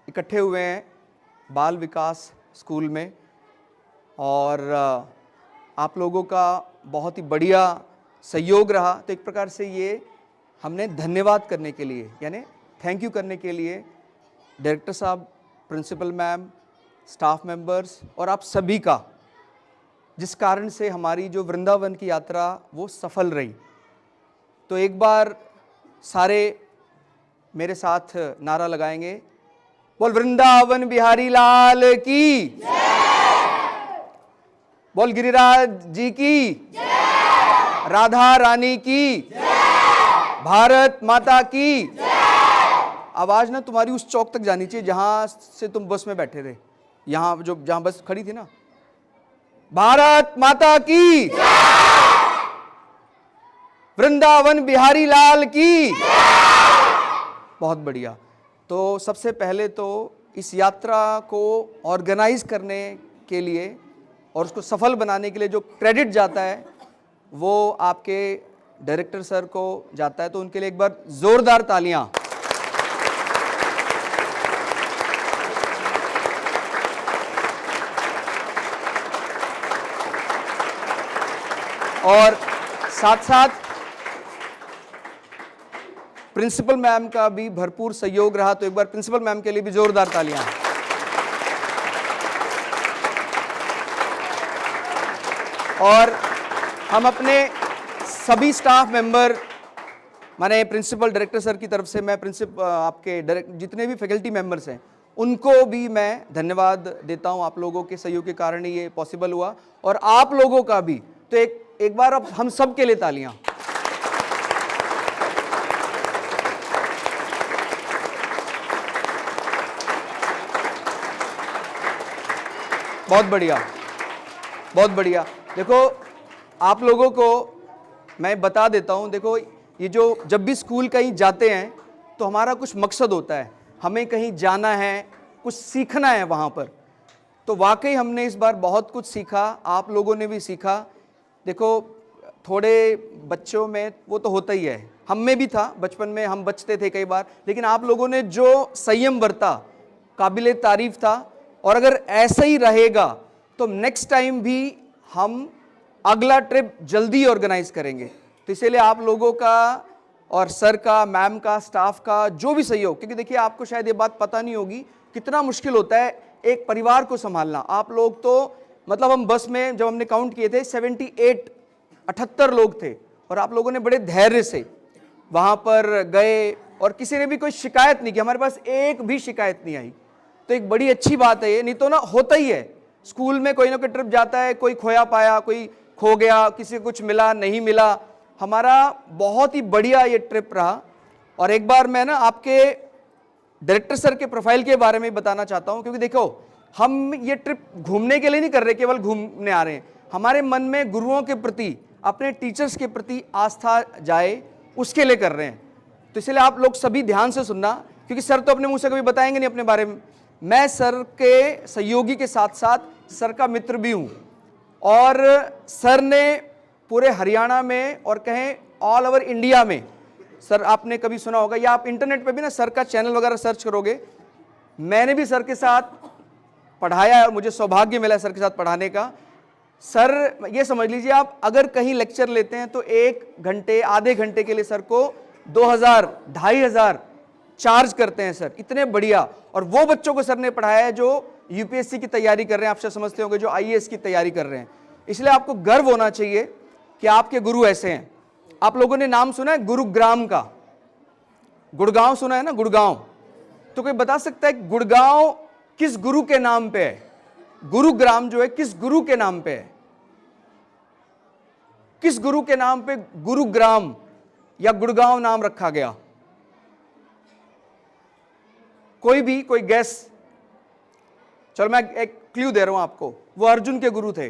इकट्ठे हुए हैं बाल विकास स्कूल में और आप लोगों का बहुत ही बढ़िया सहयोग रहा। तो एक प्रकार से ये हमने धन्यवाद करने के लिए यानी थैंक यू करने के लिए डायरेक्टर साहब, प्रिंसिपल मैम, स्टाफ मेंबर्स और आप सभी का, जिस कारण से हमारी जो वृंदावन की यात्रा वो सफल रही। तो एक बार सारे मेरे साथ नारा लगाएंगे, बोल वृंदावन बिहारी लाल की जय, बोल गिरिराज जी की जय, राधा रानी की जय, भारत माता की जय। आवाज ना तुम्हारी उस चौक तक जानी चाहिए जहां से तुम बस में बैठे थे, यहां जहां बस खड़ी थी ना। भारत माता की जय, वृंदावन बिहारी लाल की जय। बहुत बढ़िया। तो सबसे पहले तो इस यात्रा को ऑर्गेनाइज करने के लिए और उसको सफल बनाने के लिए जो क्रेडिट जाता है वो आपके डायरेक्टर सर को जाता है। तो उनके लिए एक बार जोरदार तालियां। और साथ साथ प्रिंसिपल मैम का भी भरपूर सहयोग रहा। तो एक बार प्रिंसिपल मैम के लिए भी जोरदार तालियां। और हम अपने सभी स्टाफ मेंबर, माने प्रिंसिपल डायरेक्टर सर की तरफ से मैं आपके जितने भी फैकल्टी मेंबर्स हैं उनको भी मैं धन्यवाद देता हूं। आप लोगों के सहयोग के कारण ही ये पॉसिबल हुआ और आप लोगों का भी। तो एक बार अब हम सब के लिए तालियां। बहुत बढ़िया, बहुत बढ़िया। देखो आप लोगों को मैं बता देता हूं, देखो ये जो जब भी स्कूल कहीं जाते हैं तो हमारा कुछ मकसद होता है, हमें कहीं जाना है, कुछ सीखना है वहां पर। तो वाकई हमने इस बार बहुत कुछ सीखा, आप लोगों ने भी सीखा। देखो थोड़े बच्चों में वो तो होता ही है, हम में भी था, बचपन में हम बचते थे कई बार, लेकिन आप लोगों ने जो संयम बरता काबिले तारीफ था। और अगर ऐसा ही रहेगा तो नेक्स्ट टाइम भी हम अगला ट्रिप जल्दी ऑर्गेनाइज करेंगे। तो इसीलिए आप लोगों का और सर का, मैम का, स्टाफ का जो भी सहयोग, क्योंकि देखिए आपको शायद ये बात पता नहीं होगी कितना मुश्किल होता है एक परिवार को संभालना। आप लोग तो मतलब हम बस में जब हमने काउंट किए थे 78 लोग थे और आप लोगों ने बड़े धैर्य से वहां पर गए और किसी ने भी कोई शिकायत नहीं की, हमारे पास एक भी शिकायत नहीं आई। तो एक बड़ी अच्छी बात है ये। नहीं तो ना होता ही है स्कूल में, कोई ना कोई ट्रिप जाता है, कोई खोया पाया, कोई खो गया, किसी को कुछ मिला नहीं मिला। हमारा बहुत ही बढ़िया ये ट्रिप रहा। और एक बार मैं ना आपके डायरेक्टर सर के प्रोफाइल के बारे में बताना चाहता हूं, क्योंकि देखो हम ये ट्रिप घूमने के लिए नहीं कर रहे, केवल घूमने आ रहे हैं। हमारे मन में गुरुओं के प्रति, अपने टीचर्स के प्रति आस्था जाए, उसके लिए कर रहे हैं। तो इसलिए आप लोग सभी ध्यान से सुनना, क्योंकि सर तो अपने मुंह से कभी बताएंगे नहीं अपने बारे में। मैं सर के सहयोगी के साथ साथ सर का मित्र भी हूं और सर ने पूरे हरियाणा में और कहें ऑल ओवर इंडिया में, सर आपने कभी सुना होगा या आप इंटरनेट पे भी ना सर का चैनल वगैरह सर्च करोगे, मैंने भी सर के साथ पढ़ाया है और मुझे सौभाग्य मिला है सर के साथ पढ़ाने का। सर ये समझ लीजिए आप अगर कहीं लेक्चर लेते हैं तो 1 घंटे आधे घंटे के लिए सर को 2000 2500 चार्ज करते हैं सर, इतने बढ़िया। और वो बच्चों को सर ने पढ़ाया है जो यूपीएससी की तैयारी कर रहे हैं, आप शायद समझते होंगे, जो आईएएस की तैयारी कर रहे हैं। इसलिए आपको गर्व होना चाहिए कि आपके गुरु ऐसे हैं। आप लोगों ने नाम सुना है गुरुग्राम का? गुड़गांव सुना है ना, गुड़गांव? तो कोई बता सकता है गुड़गांव किस गुरु के नाम पे है? गुरुग्राम जो है किस गुरु के नाम पे है? किस गुरु के नाम पे गुरुग्राम या गुड़गांव नाम रखा गया? कोई गैस? चलो मैं एक क्लू दे रहा हूं आपको, वो अर्जुन के गुरु थे।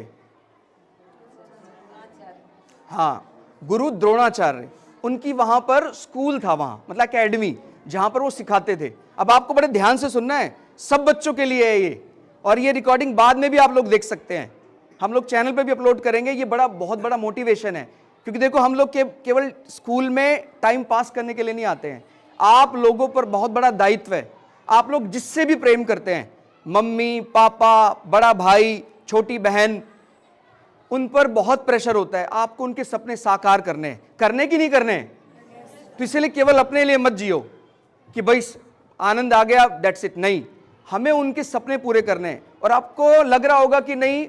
हाँ, गुरु द्रोणाचार्य। उनकी वहां पर स्कूल था, वहां मतलब एकेडमी, जहां पर वो सिखाते थे। अब आपको बड़े ध्यान से सुनना है, सब बच्चों के लिए है ये। और ये रिकॉर्डिंग बाद में भी आप लोग देख सकते हैं, हम लोग चैनल पे भी अपलोड करेंगे। ये बहुत बड़ा मोटिवेशन है, क्योंकि देखो हम लोग केवल स्कूल में टाइम पास करने के लिए नहीं आते हैं। आप लोगों पर बहुत बड़ा दायित्व है आप लोग जिससे भी प्रेम करते हैं, मम्मी पापा, बड़ा भाई, छोटी बहन, उन पर बहुत प्रेशर होता है, आपको उनके सपने साकार करने हैं, करने की नहीं करने हैं। तो इसलिए केवल अपने लिए मत जियो कि भाई आनंद आ गया दैट्स इट, नहीं, हमें उनके सपने पूरे करने हैं। और आपको लग रहा होगा कि नहीं,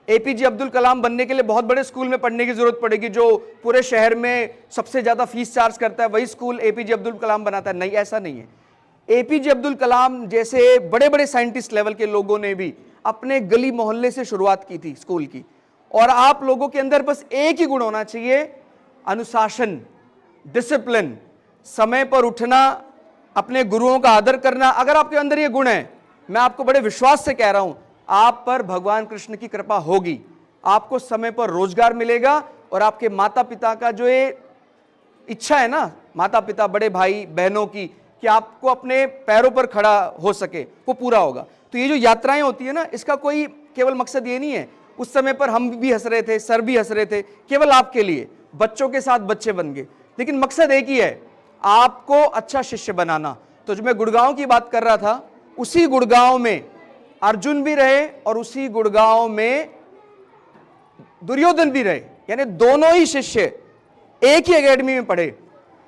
एपीजे अब्दुल कलाम बनने के लिए बहुत बड़े स्कूल में पढ़ने की जरूरत पड़ेगी, जो पूरे शहर में सबसे ज्यादा फीस चार्ज करता है वही स्कूल एपीजे अब्दुल कलाम बनाता है। नहीं, ऐसा नहीं है। एपीजे अब्दुल कलाम जैसे बड़े बड़े साइंटिस्ट लेवल के लोगों ने भी अपने गली मोहल्ले से शुरुआत की थी स्कूल की। और आप लोगों के अंदर बस एक ही गुण होना चाहिए, अनुशासन, डिसिप्लिन, समय पर उठना, अपने गुरुओं का आदर करना। अगर आपके अंदर ये गुण है, मैं आपको बड़े विश्वास से कह रहा हूं, आप पर भगवान कृष्ण की कृपा होगी, आपको समय पर रोजगार मिलेगा, और आपके माता पिता का जो ये इच्छा है ना, माता पिता बड़े भाई बहनों की, कि आपको अपने पैरों पर खड़ा हो सके, वो पूरा होगा। तो ये जो यात्राएं होती है ना, इसका कोई केवल मकसद ये नहीं है, उस समय पर हम भी हंस रहे थे, सर भी हंस रहे थे, केवल आपके लिए, बच्चों के साथ बच्चे बन गए, लेकिन मकसद एक ही है, आपको अच्छा शिष्य बनाना। तो जो मैं गुड़गांव की बात कर रहा था, उसी गुड़गांव में अर्जुन भी रहे और उसी गुड़गांव में दुर्योधन भी रहे, यानी दोनों ही शिष्य एक ही एकेडमी में पढ़े।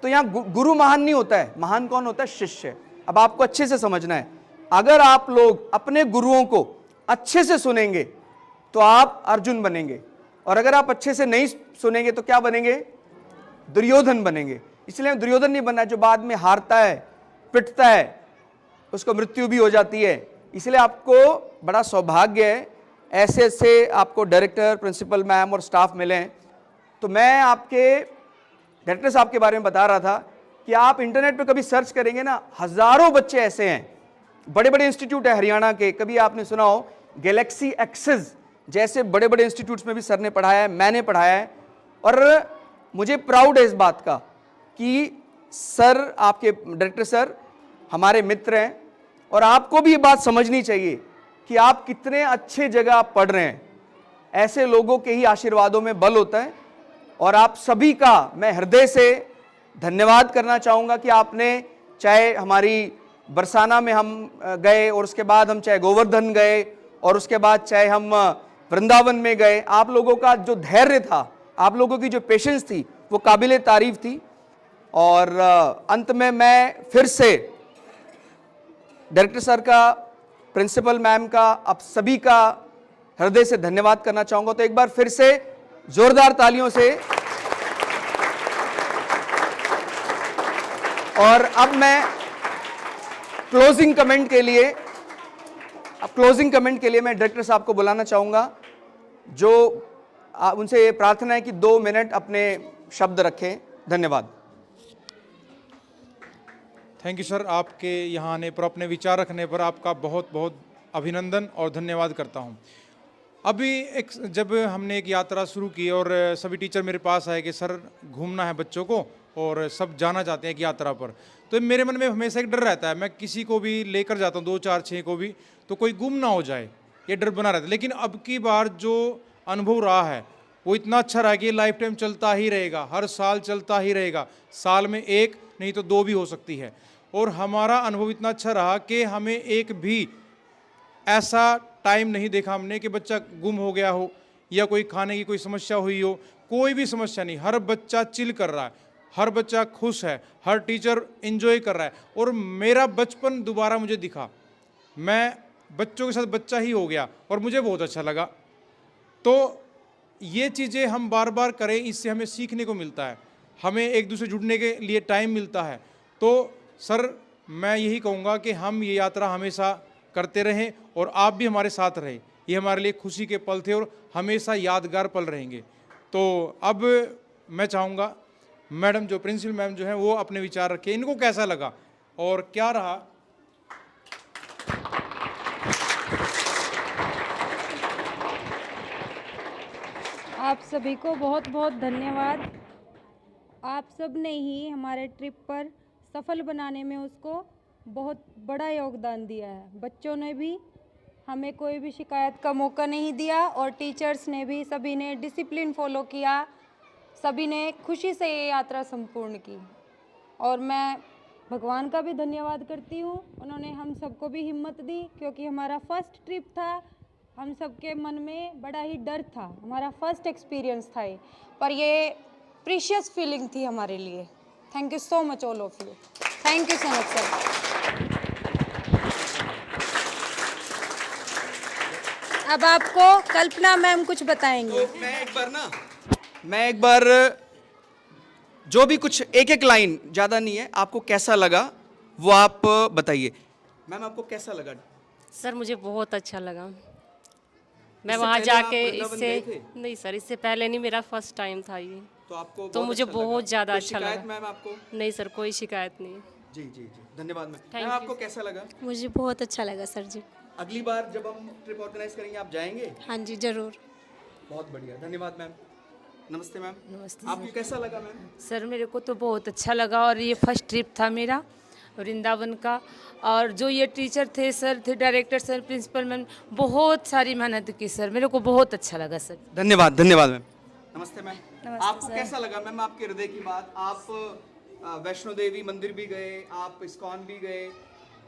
तो यहां गुरु महान नहीं होता है, महान कौन होता है? शिष्य। अब आपको अच्छे से समझना है, अगर आप लोग अपने गुरुओं को अच्छे से सुनेंगे तो आप अर्जुन बनेंगे, और अगर आप अच्छे से नहीं सुनेंगे तो क्या बनेंगे? दुर्योधन बनेंगे। इसलिए दुर्योधन नहीं बनना है जो बाद में हारता है, पिटता है, उसको मृत्यु भी हो जाती है। इसलिए आपको बड़ा सौभाग्य है, ऐसे ऐसे आपको डायरेक्टर, प्रिंसिपल मैम और स्टाफ मिले हैं। तो मैं आपके डायरेक्टर साहब के बारे में बता रहा था कि आप इंटरनेट पे कभी सर्च करेंगे ना, हजारों बच्चे ऐसे हैं, बड़े बड़े इंस्टीट्यूट है हरियाणा के, कभी आपने सुना हो गैलेक्सी एक्सेस जैसे बड़े बड़े इंस्टीट्यूट्स में भी सर ने पढ़ाया है, मैंने पढ़ाया है। और मुझे प्राउड है इस बात का कि सर, आपके डायरेक्टर सर हमारे मित्र हैं, और आपको भी ये बात समझनी चाहिए कि आप कितने अच्छे जगह आप पढ़ रहे हैं। ऐसे लोगों के ही आशीर्वादों में बल होता है। और आप सभी का मैं हृदय से धन्यवाद करना चाहूँगा कि आपने, चाहे हमारी बरसाना में हम गए, और उसके बाद हम चाहे गोवर्धन गए, और उसके बाद चाहे हम वृंदावन में गए, आप लोगों का जो धैर्य था, आप लोगों की जो पेशेंस थी, वो काबिले तारीफ थी। और अंत में मैं फिर से डायरेक्टर सर का, प्रिंसिपल मैम का, आप सभी का हृदय से धन्यवाद करना चाहूंगा। तो एक बार फिर से जोरदार तालियों से। और अब मैं क्लोजिंग कमेंट के लिए मैं डायरेक्टर साहब को बुलाना चाहूंगा, जो उनसे प्रार्थना है कि 2 मिनट अपने शब्द रखें। धन्यवाद। थैंक यू सर, आपके यहाँ आने पर, अपने विचार रखने पर आपका बहुत बहुत अभिनंदन और धन्यवाद करता हूँ। अभी जब हमने एक यात्रा शुरू की और सभी टीचर मेरे पास आए कि सर घूमना है बच्चों को और सब जाना चाहते हैं एक यात्रा पर, तो मेरे मन में हमेशा एक डर रहता है, मैं किसी को भी लेकर जाता हूँ 2, 4, 6 को भी, तो कोई गुम ना हो जाए, ये डर बना रहता है। लेकिन अब की बार जो अनुभव रहा है वो इतना अच्छा रहा कि ये लाइफ टाइम चलता ही रहेगा, हर साल चलता ही रहेगा, साल में 1 नहीं तो 2 भी हो सकती है। और हमारा अनुभव इतना अच्छा रहा कि हमें एक भी ऐसा टाइम नहीं देखा हमने कि बच्चा गुम हो गया हो या कोई खाने की कोई समस्या हुई हो, कोई भी समस्या नहीं। हर बच्चा चिल कर रहा है, हर बच्चा खुश है, हर टीचर एंजॉय कर रहा है। और मेरा बचपन दोबारा मुझे दिखा, मैं बच्चों के साथ बच्चा ही हो गया और मुझे बहुत अच्छा लगा। तो ये चीज़ें हम बार बार करें, इससे हमें सीखने को मिलता है, हमें एक दूसरे जुड़ने के लिए टाइम मिलता है। तो सर मैं यही कहूँगा कि हम ये यात्रा हमेशा करते रहें और आप भी हमारे साथ रहें, ये हमारे लिए खुशी के पल थे और हमेशा यादगार पल रहेंगे। तो अब मैं चाहूँगा मैडम, जो प्रिंसिपल मैम जो हैं, वो अपने विचार रखें, इनको कैसा लगा और क्या रहा। आप सभी को बहुत बहुत धन्यवाद। आप सब ने ही हमारे ट्रिप पर सफल बनाने में उसको बहुत बड़ा योगदान दिया है। बच्चों ने भी हमें कोई भी शिकायत का मौका नहीं दिया और टीचर्स ने भी, सभी ने डिसिप्लिन फॉलो किया, सभी ने खुशी से ये यात्रा संपूर्ण की। और मैं भगवान का भी धन्यवाद करती हूँ, उन्होंने हम सबको भी हिम्मत दी, क्योंकि हमारा फर्स्ट ट्रिप था। हम सबके मन में बड़ा ही डर था, हमारा फर्स्ट एक्सपीरियंस था ये, पर ये प्रीशियस फीलिंग थी हमारे लिए। Thank you so much all of you, thank you so much sir. अब आपको कल्पना मैम कुछ बताएंगे। तो मैं एक बार जो भी कुछ एक एक लाइन, ज़्यादा नहीं है, आपको कैसा लगा वो आप बताइए। मैम आपको कैसा लगा? सर मुझे बहुत अच्छा लगा। मैं इससे वहाँ पहले आप जाके वृंदावन इससे गए थे? नहीं सर, इससे पहले नहीं, मेरा फर्स्ट टाइम था ये। तो आपको तो मुझे अच्छा लगा? बहुत ज़्यादा कोई अच्छा शिकायत लगा। मैम आपको? नहीं सर, कोई शिकायत नहीं। जी जी जी, धन्यवाद मैम। Thank ma'am you. आपको कैसा लगा? मुझे बहुत अच्छा लगा सर जी। अगली बार जब हम ट्रिप ऑर्गेनाइज करेंगे आप जाएंगे? हाँ जी ज़रूर। बहुत बढ़िया, धन्यवाद मैम। नमस्ते मैम। नमस्ते आपको कैसा लगा मैम? सर, मेरे को तो बहुत अच्छा लगा और ये फर्स्ट ट्रिप था मेरा वृंदावन का। और जो ये टीचर थे, सर थे, डायरेक्टर सर, प्रिंसिपल मैम, बहुत सारी मेहनत की सर, मेरे को बहुत अच्छा लगा सर। धन्यवाद धन्यवाद मैम। नमस्ते मैम। आपको कैसा लगा मैम, आपके हृदय की बात? आप वैष्णो देवी मंदिर भी गए, आप इस्कॉन भी गए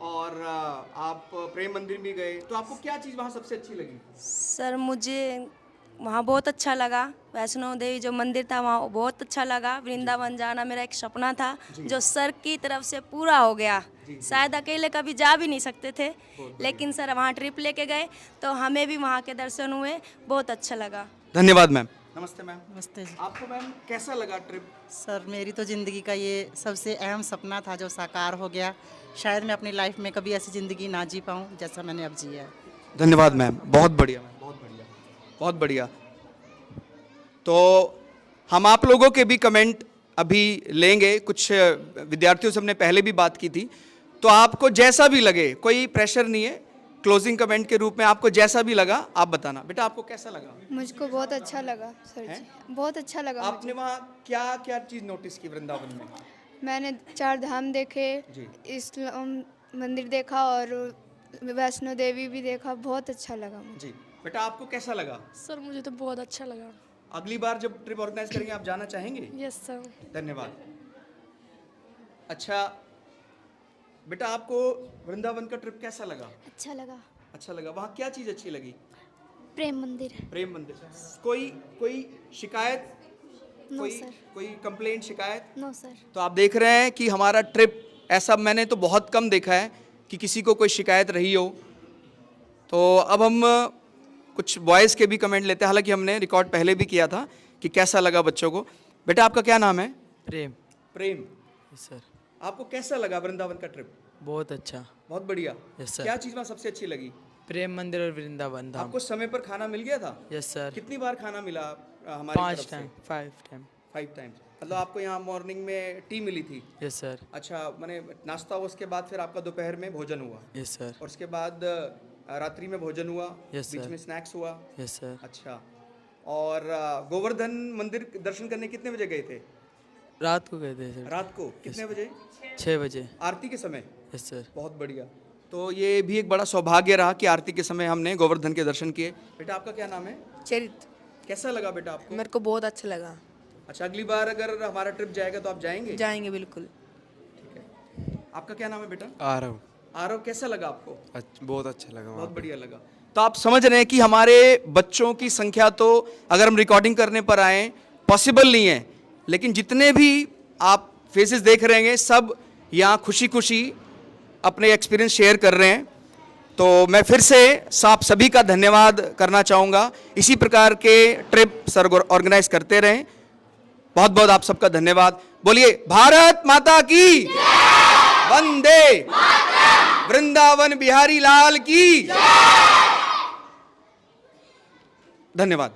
और आप प्रेम मंदिर भी गए, तो आपको क्या चीज़ वहाँ सबसे अच्छी लगी? सर मुझे वहाँ बहुत अच्छा लगा। वैष्णो देवी जो मंदिर था वहाँ बहुत अच्छा लगा। वृंदावन जाना मेरा एक सपना था, जो सर की तरफ से पूरा हो गया। शायद अकेले कभी जा भी नहीं सकते थे, लेकिन सर वहाँ ट्रिप लेके गए तो हमें भी वहाँ के दर्शन हुए, बहुत अच्छा लगा। धन्यवाद मैम। नमस्ते मैम। नमस्ते जी। आपको मैम कैसा लगा ट्रिप? सर मेरी तो ज़िंदगी का ये सबसे अहम सपना था जो साकार हो गया। शायद मैं अपनी लाइफ में कभी ऐसी ज़िंदगी ना जी पाऊँ जैसा मैंने अब जिया है। धन्यवाद मैम, बहुत बढ़िया मैम, बहुत बढ़िया, बहुत बढ़िया। तो हम आप लोगों के भी कमेंट अभी लेंगे। कुछ विद्यार्थियों से हमने पहले भी बात की थी, तो आपको जैसा भी लगे, कोई प्रेशर नहीं है, क्लोजिंग कमेंट के रूप में आपको जैसा भी लगा आप बताना। बेटा आपको कैसा लगा? मुझको बहुत अच्छा लगा सर जी, बहुत अच्छा लगा आपने वहाँ क्या क्या चीज़ नोटिस की वृंदावन में? मैंने 4 धाम देखे, इस्लाम मंदिर देखा और वैष्णो देवी भी देखा, बहुत अच्छा लगा मुझे। जी बेटा आपको कैसा लगा? सर मुझे तो बहुत अच्छा लगा। अगली बार जब ट्रिप ऑर्गेनाइज करेंगे आप जाना चाहेंगे? Yes sir. धन्यवाद। अच्छा बेटा आपको वृंदावन का ट्रिप कैसा लगा? अच्छा लगा। अच्छा लगा। वहाँ क्या चीज़ अच्छी लगी? प्रेम मंदिर। प्रेम मंदिर। कोई शिकायत? नो कोई सर। कोई कंप्लेंट, शिकायत? No sir. तो आप देख रहे हैं कि हमारा ट्रिप, ऐसा मैंने तो बहुत कम देखा है कि किसी को कोई शिकायत रही हो। तो अब हम कुछ बॉयज़ के भी कमेंट लेते हैं, हालांकि हमने रिकॉर्ड पहले भी किया था कि कैसा लगा बच्चों को। बेटा आपका क्या नाम है? प्रेम। प्रेम। सर आपको कैसा लगा वृंदावन का ट्रिप? बहुत अच्छा। बहुत बढ़िया। Yes sir. क्या चीज़ वहाँ सबसे अच्छी लगी? प्रेम मंदिर और वृंदावन धाम। आपको समय पर खाना मिल गया था? Yes sir. कितनी बार खाना मिला हमारी 5 तरफ से? Time 5 time. 5 टाइम्स। मतलब आपको यहाँ मॉर्निंग में टी मिली थी? Yes sir. अच्छा, मैंने नाश्ता हुआ, उसके बाद फिर आपका दोपहर में भोजन हुआ? Yes sir. और उसके बाद रात्रि में भोजन हुआ? Yes, बीच sir. में स्नैक्स हुआ? Yes sir. अच्छा। और गोवर्धन मंदिर दर्शन करने कितने बजे गए थे? रात को गए थे सर। रात को कितने बजे? 6 बजे। आरती के समय? Yes sir. बहुत बढ़िया। तो ये भी एक बड़ा सौभाग्य रहा कि आरती के समय हमने गोवर्धन के दर्शन किए। बेटा आपका क्या नाम है? चरित। कैसा लगा बेटा आपको? मेरे को बहुत अच्छा लगा। अच्छा, अगली बार अगर हमारा ट्रिप जाएगा तो आप जाएंगे? जाएंगे बिल्कुल। ठीक है। आपका क्या नाम है बेटा? आरव। आरव, कैसा लगा आपको? बहुत अच्छा लगा। बहुत बढ़िया लगा। तो आप समझ रहे हैं कि हमारे बच्चों की संख्या तो अगर हम रिकॉर्डिंग करने पर आए पॉसिबल नहीं है, लेकिन जितने भी आप फेसेस देख रहे हैं सब यहाँ खुशी खुशी अपने एक्सपीरियंस शेयर कर रहे हैं। तो मैं फिर से आप सभी का धन्यवाद करना चाहूँगा। इसी प्रकार के ट्रिप सर ऑर्गेनाइज करते रहें। बहुत बहुत आप सबका धन्यवाद। बोलिए भारत माता की वंदे, वृंदावन बिहारी लाल की धन्यवाद।